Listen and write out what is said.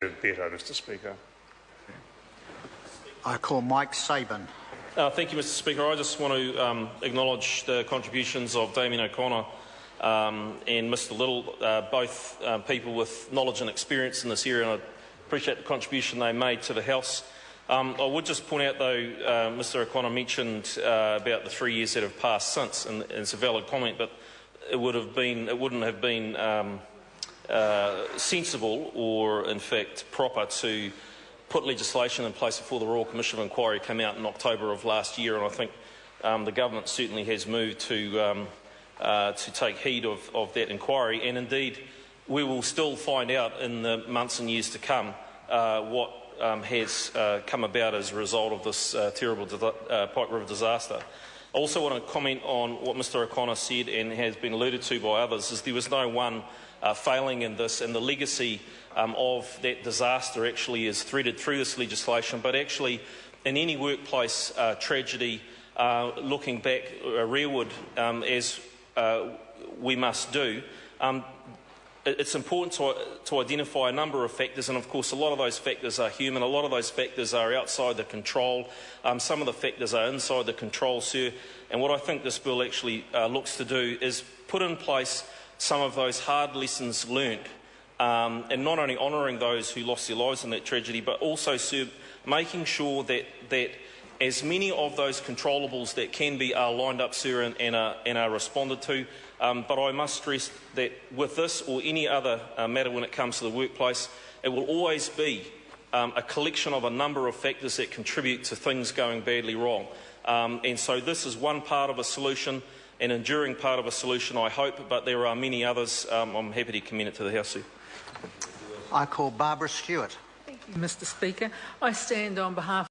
better, Mr Speaker. I call Mike Sabin. Thank you, Mr Speaker. I just want to acknowledge the contributions of Damien O'Connor and Mr Little, both people with knowledge and experience in this area, and I appreciate the contribution they made to the House. I would just point out, though, Mr O'Connor mentioned about the 3 years that have passed since, and it's a valid comment, but it wouldn't have been sensible or, in fact, proper to put legislation in place before the Royal Commission of Inquiry came out in October of last year, and I think the government certainly has moved to take heed of that inquiry, and indeed we will still find out in the months and years to come what has come about as a result of this terrible Pike River disaster. I also want to comment on what Mr O'Connor said, and has been alluded to by others, is there was no one failing in this, and the legacy of that disaster actually is threaded through this legislation, but actually in any workplace tragedy, looking back rearward as we must do, it's important to identify a number of factors, and of course a lot of those factors are human, a lot of those factors are outside the control, some of the factors are inside the control, sir, and what I think this bill actually looks to do is put in place some of those hard lessons learnt, and not only honouring those who lost their lives in that tragedy, but also, sir, making sure that as many of those controllables that can be are lined up, sir, and are responded to. But I must stress that with this or any other matter when it comes to the workplace, it will always be a collection of a number of factors that contribute to things going badly wrong. And so this is one part of a solution, an enduring part of a solution, I hope, but there are many others. I'm happy to commend it to the House, sir. I call Barbara Stewart. Thank you, Mr Speaker. I stand on behalf